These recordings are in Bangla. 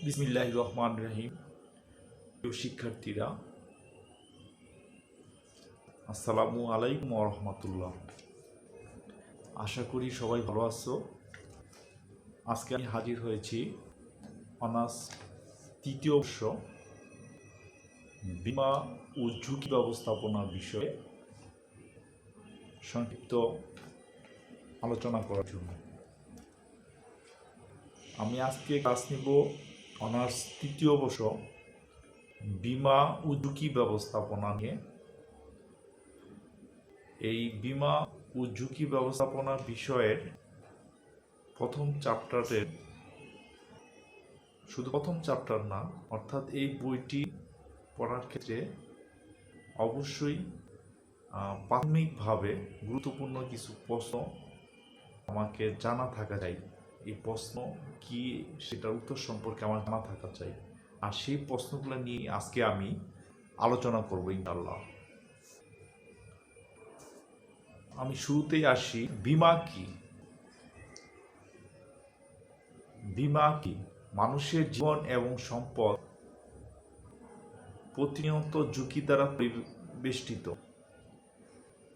বিসমিল্লাহির রহমানির রহিম। প্রিয় শিক্ষার্থীরা, আসসালামু আলাইকুম ওয়া রাহমাতুল্লাহ। আশা করি সবাই ভালো আছো। আজকে আমি হাজির হয়েছি অনার্স তৃতীয় বর্ষ বীমা ও ঝুঁকি ব্যবস্থাপনা বিষয়ে সংক্ষিপ্ত আলোচনা করার জন্য। আমি আজকে ক্লাস নিব অনার্স তৃতীয় বর্ষ বীমা ও ঝুঁকি ব্যবস্থাপনা নিয়ে। এই বীমা ও ঝুঁকি ব্যবস্থাপনা বিষয়ের প্রথম চ্যাপ্টারের শুধু প্রথম চ্যাপ্টার না, অর্থাৎ এই বইটি পড়ার ক্ষেত্রে অবশ্যই প্রাথমিকভাবে গুরুত্বপূর্ণ কিছু প্রশ্ন আমাকে জানা থাকা চাই। এই প্রশ্ন কি, সেটার উত্তর সম্পর্কে আমার জানা থাকা চাই। আর সেই প্রশ্নগুলো নিয়ে আজকে আমি আলোচনা করব ইনশাআল্লাহ। আমি শুরুতেই আসি, বীমা কি? বীমা কি? মানুষের জীবন এবং সম্পদ প্রতিনিয়ত ঝুঁকি দ্বারা পরিবেষ্টিত।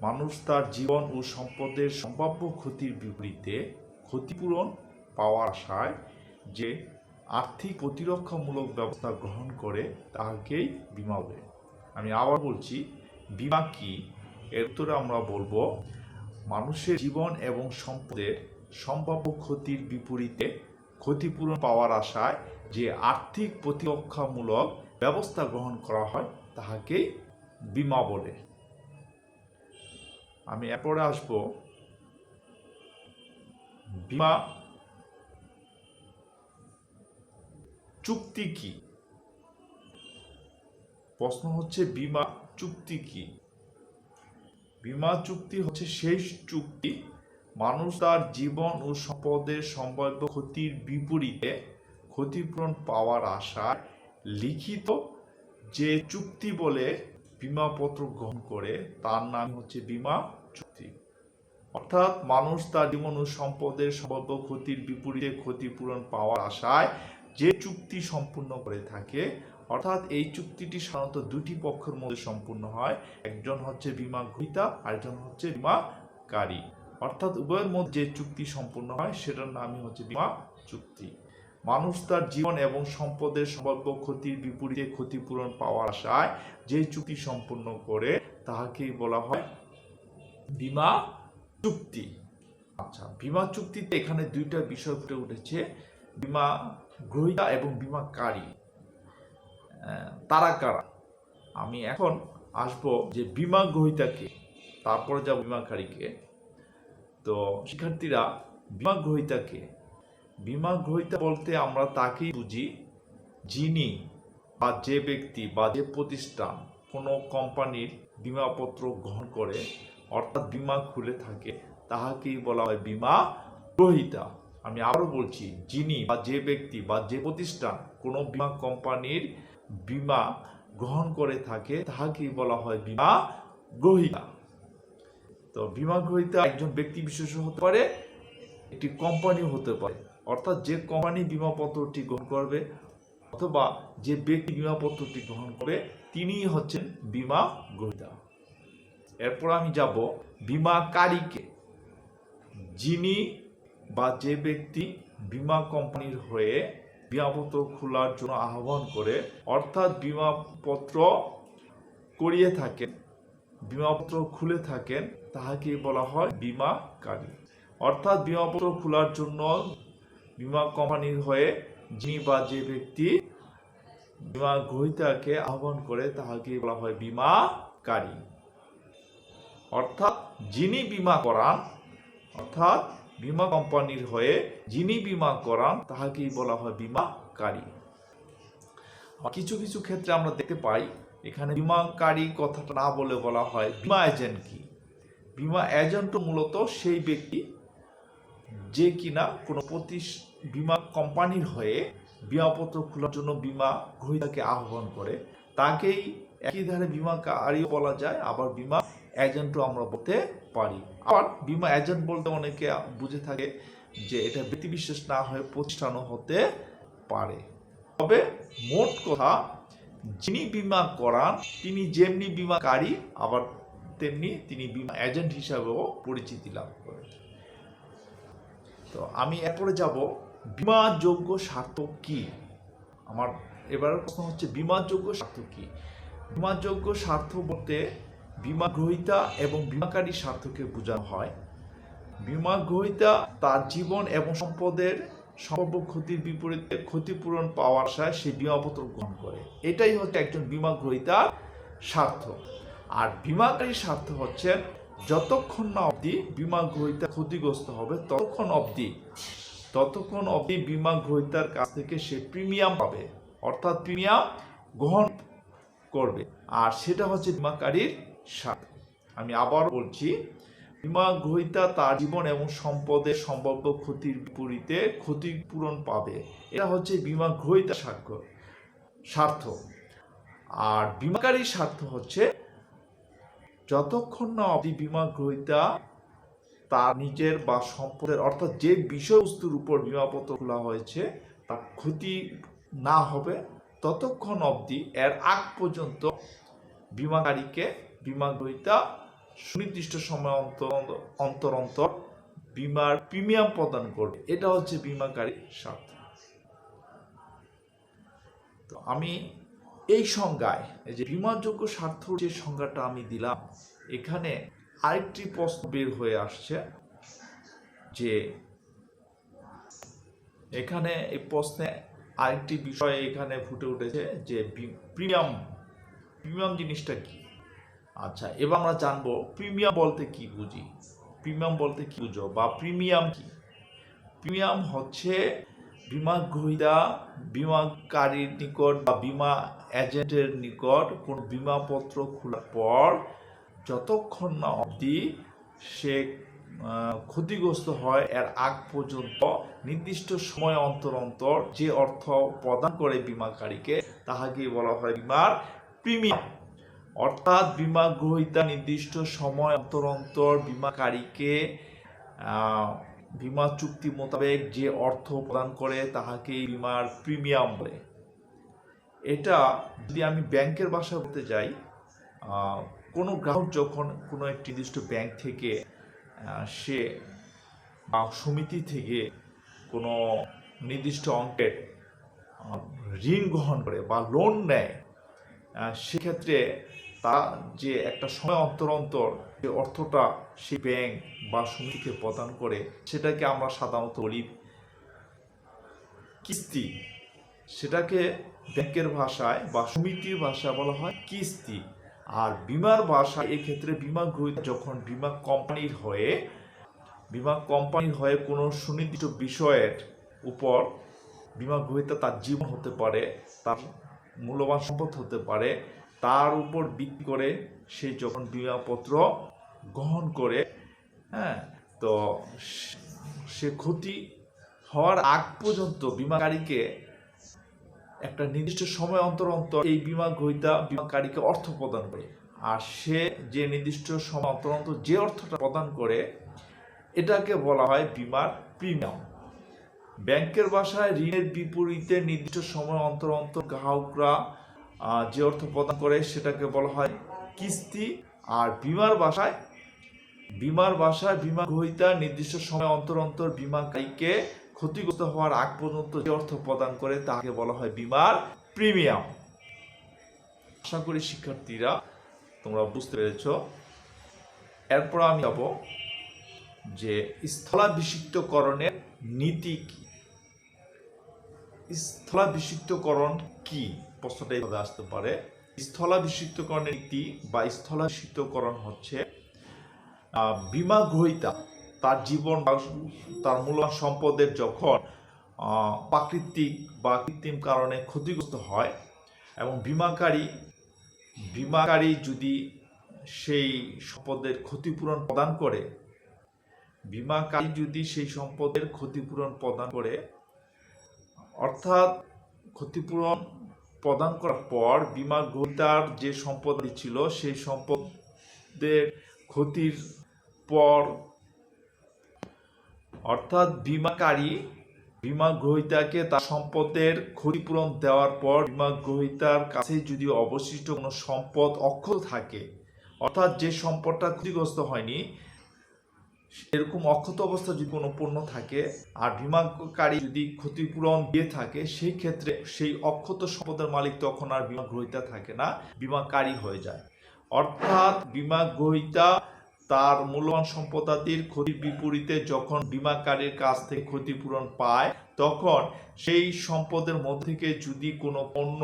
মানুষ তার জীবন ও সম্পদের সম্ভাব্য ক্ষতির বিপরীতে ক্ষতিপূরণ পাওয়ার আশায় যে আর্থিক প্রতিরক্ষামূলক ব্যবস্থা গ্রহণ করে তাকেই বীমা বলে। আমি আবার বলছি, বীমা কি? এর উত্তরে আমরা বলবো, মানুষের জীবন এবং সম্পদের সম্ভাব্য ক্ষতির বিপরীতে ক্ষতিপূরণ পাওয়ার আশায় যে আর্থিক প্রতিরক্ষামূলক ব্যবস্থা গ্রহণ করা হয় তাহাকেই বীমা বলে। আমি এরপরে আসব, বীমা চুক্তি কি? প্রশ্ন হচ্ছে, বীমা চুক্তি কি? বীমা চুক্তি হচ্ছে সেই চুক্তি মানুষ তার জীবন ও সম্পদের সম্ভাব্য ক্ষতির বিপরীতে ক্ষতিপূরণ পাওয়ার আশায় লিখিত যে চুক্তি বলে বীমাপত্র গ্রহণ করে তার নাম হচ্ছে বীমা চুক্তি। অর্থাৎ মানুষ তার জীবন ও সম্পদের সম্ভাব্য ক্ষতির বিপরীতে ক্ষতিপূরণ পাওয়ার আশায় যে চুক্তি সম্পূর্ণ করে থাকে, অর্থাৎ এই চুক্তিটি সাধারণত দুটি পক্ষের মধ্যে সম্পূর্ণ হয়। একজন হচ্ছে বীমা গ্রহীতা, আরেকজন হচ্ছে বীমাকারী। অর্থাৎ উভয়ের মধ্যে যে চুক্তি সম্পূর্ণ হয় সেটার নামই হচ্ছে বীমা চুক্তি। মানুষ তার জীবন এবং সম্পদের সম্ভাব্য ক্ষতির বিপরীতে ক্ষতিপূরণ পাওয়ার আশায় যে চুক্তি সম্পূর্ণ করে তাহাকেই বলা হয় বীমা চুক্তি। আচ্ছা, বীমা চুক্তিতে এখানে দুইটা বিষয় ফুটে উঠেছে, বীমা গ্রহীতা এবং বীমাকারী। তারা কারা? আমি এখন আসবো যে বীমা গ্রহীতাকে, তারপরে যাব বীমাকারীকে। তো শিক্ষার্থীরা, বীমা গ্রহীতাকে, বীমা গ্রহীতা বলতে আমরা তাকেই বুঝি যিনি বা যে ব্যক্তি বা যে প্রতিষ্ঠান কোনো কোম্পানির বীমাপত্র গ্রহণ করে, অর্থাৎ বীমা খুলে থাকে, তাহাকেই বলা হয় বীমা গ্রহীতা। আমি আবারও বলছি, যিনি বা যে ব্যক্তি বা যে প্রতিষ্ঠান কোনো বীমা কোম্পানির বীমা গ্রহণ করে থাকে তাহাকেই বলা হয় বীমা গ্রহীতা। তো বীমা গ্রহীতা একজন ব্যক্তি বিশেষ হতে পারে, একটি কোম্পানিও হতে পারে। অর্থাৎ যে কোম্পানি বীমাপত্রটি গ্রহণ করবে অথবা যে ব্যক্তি বীমাপত্রটি গ্রহণ করবে তিনিই হচ্ছেন বীমা গ্রহীতা। এরপর আমি যাব বীমাকারীকে, যিনি বা যে ব্যক্তি বীমা কোম্পানির হয়ে বীমাপত্র খোলার জন্য আহ্বান করে, অর্থাৎ বীমাপত্র করিয়ে থাকেন, বীমাপত্র খুলে থাকেন, তাহাকে বলা হয় বীমাকারী। অর্থাৎ বীমাপত্র খোলার জন্য বীমা কোম্পানির হয়ে যিনি বা যে ব্যক্তি বীমা গ্রহীতাকে আহ্বান করে তাহাকে বলা হয় বীমাকারী। অর্থাৎ যিনি বীমা করান, অর্থাৎ বীমা কোম্পানির হয়ে যিনি বীমা করান তাহাকেই বলা হয় বীমাকারী। কিছু কিছু ক্ষেত্রে আমরা দেখতে পাই এখানে বীমাকারী কথাটা না বলে বলা হয় বীমা এজেন্ট। কি? বীমা এজেন্ট মূলত সেই ব্যক্তি যে কিনা কোনো বীমা কোম্পানির হয়ে বীমাপত্র খোলার জন্য বীমা গ্রহীতাকে আহ্বান করে, তাকেই একই ধারে বীমাকারীও বলা যায়, আবার বীমা এজেন্টও আমরা বলতে পারি। আবার বীমা এজেন্ট বলতে অনেকে বুঝে থাকে যে এটা ব্যক্তিবিশেষ না হয়ে প্রতিষ্ঠানও হতে পারে। তবে মোট কথা যিনি বীমা করান তিনি যেমনি বীমাকারী আবার তেমনি তিনি বীমা এজেন্ট হিসাবেও পরিচিতি লাভ করেন। তো আমি এরপরে যাব বীমাযোগ্য স্বার্থ কি। আমার এবারের প্রশ্ন হচ্ছে বীমাযোগ্য স্বার্থ কি। বীমাযোগ্য স্বার্থ বলতে বীমা গ্রহীতা এবং বীমাকারী স্বার্থকে বোঝানো হয়। বীমা গ্রহীতা তার জীবন এবং সম্পদের সম্ভাব্য ক্ষতির বিপরীতে ক্ষতিপূরণ পাওয়ার আশায় সে বীমাপত্র গ্রহণ করে, এটাই হচ্ছে একজন বীমা গ্রহীতার স্বার্থ। আর বীমাকারী স্বার্থ হচ্ছে যতক্ষণ না অবধি বীমা গ্রহীতা ক্ষতিগ্রস্ত হবে ততক্ষণ অবধি বীমা গ্রহীতার কাছ থেকে সে প্রিমিয়াম পাবে, অর্থাৎ প্রিমিয়াম গ্রহণ করবে, আর সেটা হচ্ছে বীমাকারীর স্বার্থ। আমি আবার বলছি, বীমা গ্রহীতা তার জীবন এবং সম্পদের সম্ভাব্য ক্ষতির বিপরীতে ক্ষতিপূরণ পাবে, এটা হচ্ছে বীমা গ্রহীতার স্বার্থ। আর বীমাকারীর স্বার্থ হচ্ছে যতক্ষণ না অবধি বীমা গ্রহীতা তার নিজের বা সম্পদের অর্থাৎ যে বিষয়বস্তুর উপর বীমাপত্র খোলা হয়েছে তার ক্ষতি না হবে ততক্ষণ অবধি এর আগ পর্যন্ত বীমাকারীকে বীমা গ্রহীতা সুনির্দিষ্ট সময় অন্তর বীমার প্রিমিয়াম প্রদান করবে, এটা হচ্ছে বীমাকারীর স্বার্থ। তো আমি এই সংজ্ঞায় এই যে বীমাযোগ্য স্বার্থ যে সংজ্ঞাটা আমি দিলাম, এখানে আরেকটি প্রশ্ন বের হয়ে আসছে যে এখানে এই প্রশ্নে আরেকটি বিষয় এখানে ফুটে উঠেছে যে প্রিমিয়াম জিনিসটা কি। আচ্ছা, এবার আমরা জানবো প্রিমিয়াম বলতে কি বুঝি, প্রিমিয়াম বলতে কি বুঝো বা প্রিমিয়াম কি। প্রিমিয়াম হচ্ছে বীমা গ্রহীতা বীমাকারীর নিকট বা বীমা এজেন্টের নিকট কোন বীমাপত্র খোলার পর যতক্ষণ না অবধি সে ক্ষতিগ্রস্ত হয় এর আগ পর্যন্ত নির্দিষ্ট সময় অন্তর যে অর্থ প্রদান করে বীমাকারীকে তাহাকে বলা হয় বীমার প্রিমিয়াম। অর্থাৎ বীমা গ্রহীতা নির্দিষ্ট সময় অন্তর বীমাকারীকে বীমা চুক্তি মোতাবেক যে অর্থ প্রদান করে তাহাকে বীমার প্রিমিয়াম বলে। এটা যদি আমি ব্যাংকের ভাষায় বলতে যাই, কোনো গ্রাহক যখন কোনো একটি নির্দিষ্ট ব্যাংক থেকে সে বা সমিতি থেকে কোনো নির্দিষ্ট অঙ্কের ঋণ গ্রহণ করে বা লোন নেয়, সেক্ষেত্রে তা যে একটা সময় অন্তর যে অর্থটা সেই ব্যাংক বা সমিতিকে প্রদান করে সেটাকে আমরা সাধারণত বলি কিস্তি। সেটাকে ব্যাংকের ভাষায় বা সমিতির ভাষায় বলা হয় কিস্তি। আর বীমার ভাষায় এক্ষেত্রে বীমা গ্রহীতা যখন বীমা কোম্পানির হয়ে কোনো সুনির্দিষ্ট বিষয়ের উপর বীমা গ্রহীতা তার জীবন হতে পারে, তার মূল্যবান সম্পদ হতে পারে, তার উপর ভিত্তি করে সে যখন বীমাপত্র গ্রহণ করে, তো সে ক্ষতি হওয়ার আগ পর্যন্ত বীমাকারীকে একটা নির্দিষ্ট সময় অন্তর এই বীমা গ্রহীতা বীমাকারীকে অর্থ প্রদান করে। আর সে যে নির্দিষ্ট সময় অন্তর যে অর্থটা প্রদান করে এটাকে বলা হয় বীমার প্রিমিয়াম। ব্যাংকের ভাষায় ঋণের বিপরীতে নির্দিষ্ট সময় অন্তর গ্রাহকরা যে অর্থ প্রদান করে সেটাকে বলা হয় কিস্তি। আর বীমার ভাষায় বীমা গ্রহীতা নির্দিষ্ট সময় অন্তর বীমাকারীকে ক্ষতিগ্রস্ত হওয়ার আগ পর্যন্ত যে অর্থ প্রদান করে তাকে বলা হয় বীমার প্রিমিয়াম। আশা করি শিক্ষার্থীরা তোমরা বুঝতে পেরেছ। এরপর আমি যাব যে স্থলাভিষিক্তকরণের নীতি কি। স্থলাভিষিক্তকরণ কি, প্রশ্নটা এইভাবে আসতে পারে। স্থলাভিষিক্তকরণের নীতি বা স্থলাভিষিক্তকরণ হচ্ছে বীমা গ্রহীতা তার জীবন বা তার মূল্যবান সম্পদের যখন প্রাকৃতিক বা কৃত্রিম কারণে ক্ষতিগ্রস্ত হয় এবং বীমাকারী যদি সেই সম্পদের ক্ষতিপূরণ প্রদান করে, অর্থাৎ ক্ষতিপূরণ প্রদান করার পর বীমা গ্রহীতার যে সম্পত্তি ছিল সেই সম্পদের ক্ষতির পর অর্থাৎ বীমাকারী বীমা গ্রহীতাকে তার সম্পদের ক্ষতিপূরণ দেওয়ার পর বীমা গ্রহীতার কাছে যদি অবশিষ্ট কোনো সম্পদ অক্ষত থাকে, অর্থাৎ যে সম্পদটা ক্ষতিগ্রস্ত হয়নি, এরকম অক্ষত অবস্থা যদি কোনো পণ্য থাকে আর বীমাকারী যদি ক্ষতিপূরণ দিয়ে থাকে, সেই ক্ষেত্রে সেই অক্ষত সম্পদের মালিক তখন আর বীমা গ্রহীতা থাকে না, বীমাকারী হয়ে যায়। অর্থাৎ বীমা গ্রহীতা তার মূল্যবান সম্পদাদির ক্ষতির বিপরীতে যখন বীমাকারীর কাছ থেকে ক্ষতিপূরণ পায়, তখন সেই সম্পদের মধ্যে থেকে যদি কোনো পণ্য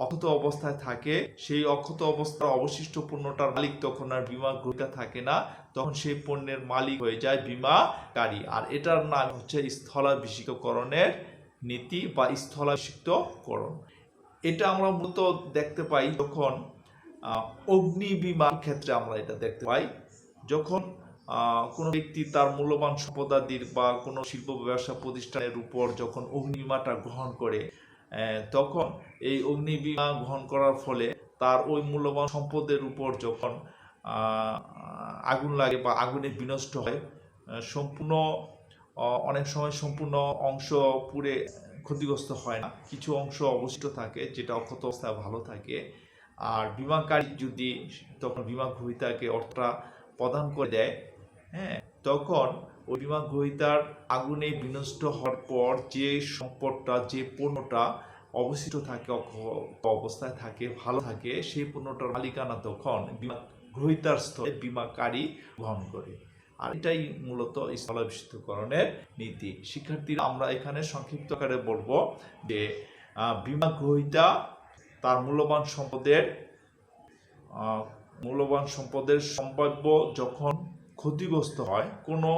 অক্ষত অবস্থায় থাকে, সেই অক্ষত অবস্থার অবশিষ্ট পণ্যটার মালিক তখন আর বীমা গ্রহীতা থাকে না, তখন সেই পণ্যের মালিক হয়ে যায় বীমাকারী। আর এটার নাম হচ্ছে স্থলাভিষিক্তকরণের নীতি বা স্থলাভিষিক্তকরণ। এটা আমরা মূলত দেখতে পাই যখন অগ্নি বীমার ক্ষেত্রে আমরা এটা দেখতে পাই। যখন কোনো ব্যক্তি তার মূল্যবান সম্পদাদির বা কোনো শিল্প ব্যবসা প্রতিষ্ঠানের উপর যখন অগ্নি বীমাটা গ্রহণ করে, তখন এই অগ্নি বীমা গ্রহণ করার ফলে তার ওই মূল্যবান সম্পদের উপর যখন আগুন লাগে বা আগুনে বিনষ্ট হয়, সম্পূর্ণ অনেক সময় সম্পূর্ণ অংশ পুড়ে ক্ষতিগ্রস্ত হয় না, কিছু অংশ অবশিষ্ট থাকে যেটা অক্ষত অবস্থায় ভালো থাকে। আর বীমাকারী যদি তখন বীমা গ্রহীতাকে অর্থটা প্রদান করে দেয়, তখন ওই বীমা গ্রহীতার আগুনে বিনষ্ট হওয়ার পর যে সম্পদটা, যে পণ্যটা অবশিষ্ট থাকে, অবস্থায় থাকে, ভালো থাকে, সেই পণ্যটার মালিকানা তখন বীমা গ্রহীতার স্থলে বীমাকারী গ্রহণ করে। আর এটাই মূলত স্থলাভিষিক্তকরণের নীতি। শিক্ষার্থীরা, আমরা এখানে সংক্ষিপ্ত আকারে বলবো যে বীমা গ্রহীতা তার মূল্যবান সম্পদের সম্ভাব্য যখন ক্ষতিগ্রস্ত হয়, কোনো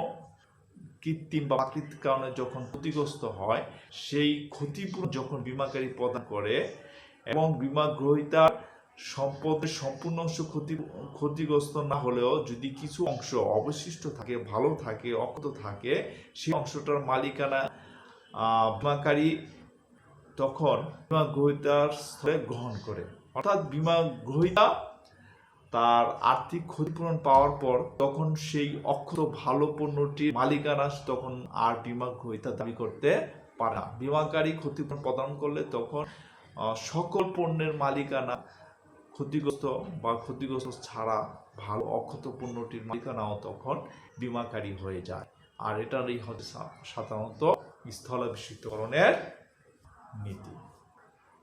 কৃত্রিম বা প্রাকৃতিক কারণে যখন ক্ষতিগ্রস্ত হয়, সেই ক্ষতিপূরণ যখন বীমাকারী প্রদান করে এবং বীমা গ্রহীতার সম্পদের সম্পূর্ণ অংশ ক্ষতিগ্রস্ত না হলেও যদি কিছু অংশ অবশিষ্ট থাকে, ভালো থাকে, অক্ষত থাকে, সেই অংশটার মালিকানা বীমাকারী তখন বীমা গ্রহীতার স্থলে গ্রহণ করে। অর্থাৎ বীমা গ্রহীতা তার আর্থিক ক্ষতিপূরণ পাওয়ার পর তখন সেই অক্ষত ভালো পণ্যটির মালিকানা তখন আর বীমা গ্রহীতা দাবি করতে পারে না। বীমাকারী ক্ষতিপূরণ প্রদান করলে তখন সকল পণ্যের মালিকানা ক্ষতিগ্রস্ত ছাড়া ভালো অক্ষত পণ্যটির মালিকানাও তখন বীমাকারী হয়ে যায়। আর এটারই হচ্ছে সাধারণত স্থলাভিষিক্তকরণের নীতি।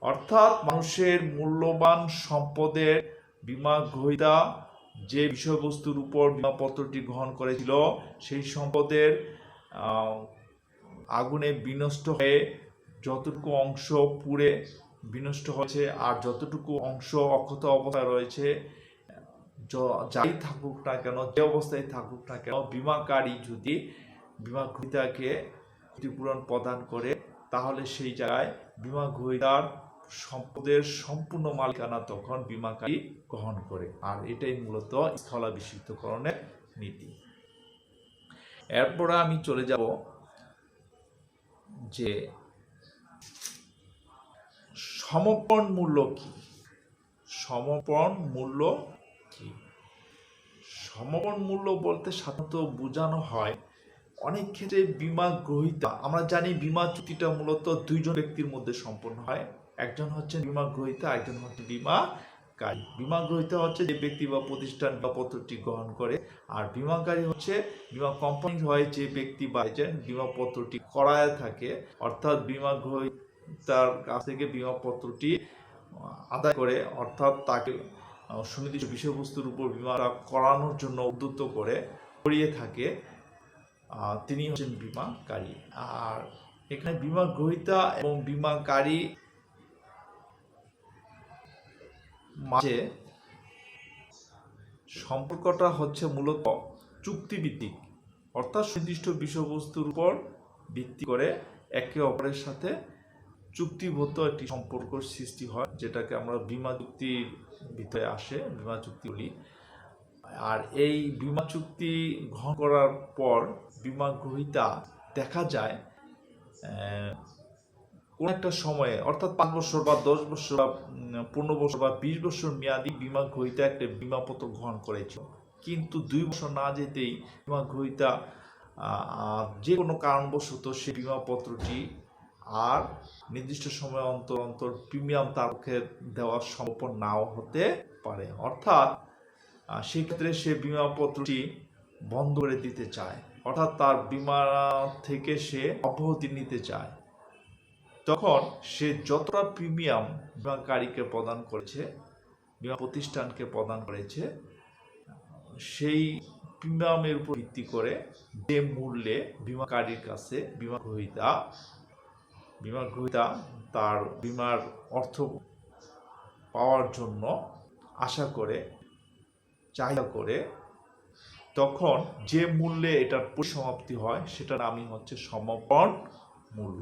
অর্থাৎ মানুষের মূল্যবান সম্পদের বীমা গ্রহীতা যে বিষয়বস্তুর উপর বীমাপত্রটি গ্রহণ করেছিল, সেই সম্পদের আগুনে বিনষ্ট হয়ে যতটুকু অংশ পুড়ে বিনষ্ট হয়েছে আর যতটুকু অংশ অক্ষত অবস্থায় রয়েছে, যাই থাকুক না কেন, যে অবস্থায় থাকুক না কেন, বীমাকারী যদি বীমা গ্রহীতাকে ক্ষতিপূরণ প্রদান করে, তাহলে সেই জায়গায় বীমা গ্রহীতার সম্পদের সম্পূর্ণ মালিকানা তখন বীমাকারী গ্রহণ করে। আর এটাই মূলত স্থলাভিষিক্তকরণের নীতি। এরপরে আমি চলে যাব যে সমর্পণ মূল্য কি। সমর্পণ মূল্য কি? সমর্পণ মূল্য বলতে সাধারণত বোঝানো হয় অনেক ক্ষেত্রে বীমা গ্রহীতা, আমরা জানি বীমা চুক্তিটা মূলত দুইজন ব্যক্তির মধ্যে সম্পন্ন হয়, একজন হচ্ছে বীমা গ্রহীতা, একজন হচ্ছে বীমাকারী। বীমা গ্রহীতা হচ্ছে যে ব্যক্তি বা প্রতিষ্ঠান বীমাপত্রটি গ্রহণ করে, আর বীমাকারী হচ্ছে বীমা কোম্পানি হয় যে ব্যক্তি বা এজেন্ট বীমাপত্রটি করায় থাকে, অর্থাৎ বীমা গ্রহীতার কাছ থেকে বীমাপত্রটি আদায় করে, অর্থাৎ তাকে সুনির্দিষ্ট বিষয়বস্তুর উপর বীমাটা করানোর জন্য উদ্যুক্ত করিয়ে থাকে, তিনি হচ্ছেন বীমাকারী। আর এখানে বীমা গ্রহীতা এবং বীমাকারী মাঝে সম্পর্কটা হচ্ছে মূলত চুক্তিভিত্তিক, অর্থাৎ সুনির্দিষ্ট বিষয়বস্তুর উপর ভিত্তি করে একে অপরের সাথে চুক্তিবদ্ধ একটি সম্পর্ক সৃষ্টি হয়, যেটাকে আমরা বীমা চুক্তির ভিতরে আসে, বীমা চুক্তি বলি। আর এই বীমা চুক্তি গ্রহণ করার পর বীমা গ্রহীতা দেখা যায় কোন একটা সময়ে, অর্থাৎ 5 বছর বা 10 বছর বা 15 বছর বা 20 বছর মেয়াদি বীমা গ্রহীতা একটা বীমাপত্র গ্রহণ করেছিল, কিন্তু 2 বছর না যেতেই বীমা গ্রহীতা যে কোনো কারণবশত সে বিমাপত্রটি আর নির্দিষ্ট সময় অন্তর অন্তর প্রিমিয়াম তাকে দেওয়া সম্ভব নাও হতে পারে, অর্থাৎ সেক্ষেত্রে সে বিমাপত্রটি বন্ধ করে দিতে চায়, অর্থাৎ তার বিমা থেকে সে অব্যাহতি নিতে চায়। তখন সে যতটা প্রিমিয়াম বিমাকারীকে প্রদান করেছে, বিমা প্রতিষ্ঠানকে প্রদান করেছে, সেই প্রিমিয়ামের উপর ভিত্তি করে যে মূল্যে বিমাকারীর কাছে বিমা গ্রহীতা তার বিমার অর্থ পাওয়ার জন্য আশা করে, চাহিদা করে, তখন যে মূল্যে এটার পরিসমাপ্তি হয় সেটার নামই হচ্ছে সমাপন মূল্য।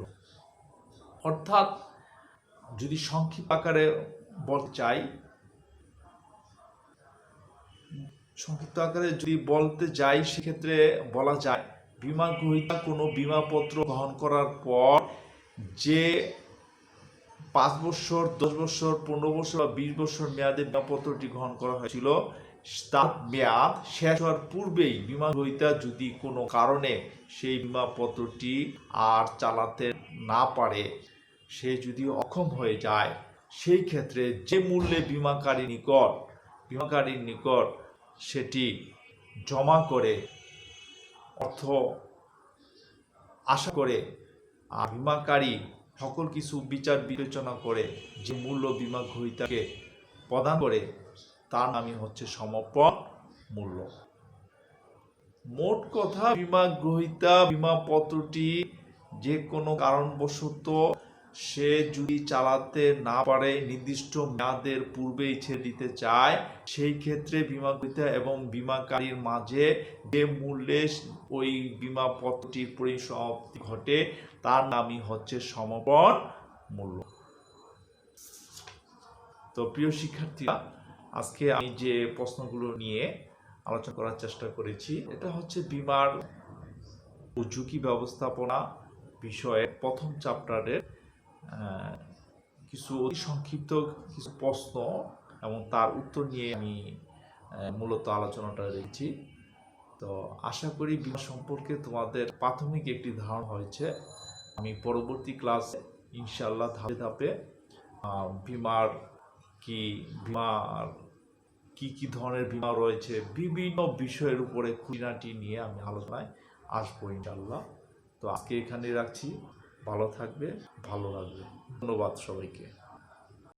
অর্থাৎ যদি সংক্ষিপ্ত আকারে বলতে চাই, সেক্ষেত্রে বলা যায় বিমা গ্রহীতা কোনো বিমাপত্র গ্রহণ করার পর যে 5 বছর, 10 বছর, 15 বছর বা 20 বছর মেয়াদে বিমাপত্রটি গ্রহণ করা হয়েছিল, তার মেয়াদ শেষ হওয়ার পূর্বেই বিমা গ্রহীতা যদি কোনো কারণে সেই বিমাপত্রটি আর চালাতে না পারে, সে যদি অক্ষম হয়ে যায়, সেই ক্ষেত্রে যে মূল্যে বিমাকারীর নিকট সেটি জমা করে অর্থ আশা করে, আর বিমাকারী সকল কিছু বিচার বিবেচনা করে যে মূল্য বিমা গ্রহীতাকে প্রদান করে, তার নামই হচ্ছে সমাপন মূল্য। মোট কথা, বিমা গ্রহীতা বিমাপত্রটি যে কোনো কারণবশত সে যদি চালাতে না পারে, নির্দিষ্ট মেয়াদের পূর্বেই ছেড়ে দিতে চায়, সেই ক্ষেত্রে বিমা গ্রহীতা এবং বিমাকারীর মাঝে যে মূল্যে ওই বিমাপত্রটির পরিসমাপ্তি ঘটে, তার নামই হচ্ছে সমাপন মূল্য। তো প্রিয় শিক্ষার্থীরা, আজকে আমি যে প্রশ্নগুলো নিয়ে আলোচনা করার চেষ্টা করেছি, এটা হচ্ছে বিমার ও ঝুঁকি ব্যবস্থাপনা বিষয়ে প্রথম চ্যাপ্টারের কিছু অতি সংক্ষিপ্ত কিছু প্রশ্ন এবং তার উত্তর নিয়ে আমি মূলত আলোচনাটা রেখেছি। তো আশা করি বিমা সম্পর্কে তোমাদের প্রাথমিক একটি ধারণা হয়েছে। আমি পরবর্তী ক্লাসে ইনশাআল্লাহ ধাপে ধাপে বিমার কি ধরনের বিমা রয়েছে, বিভিন্ন বিষয়ের উপরে খুঁটিনাটি নিয়ে আমি আলোচনায় আসবো ইনশাআল্লাহ। তো আজকে এখানে রাখছি। ভালো থাকবে, ভালো লাগবে। ধন্যবাদ সবাইকে।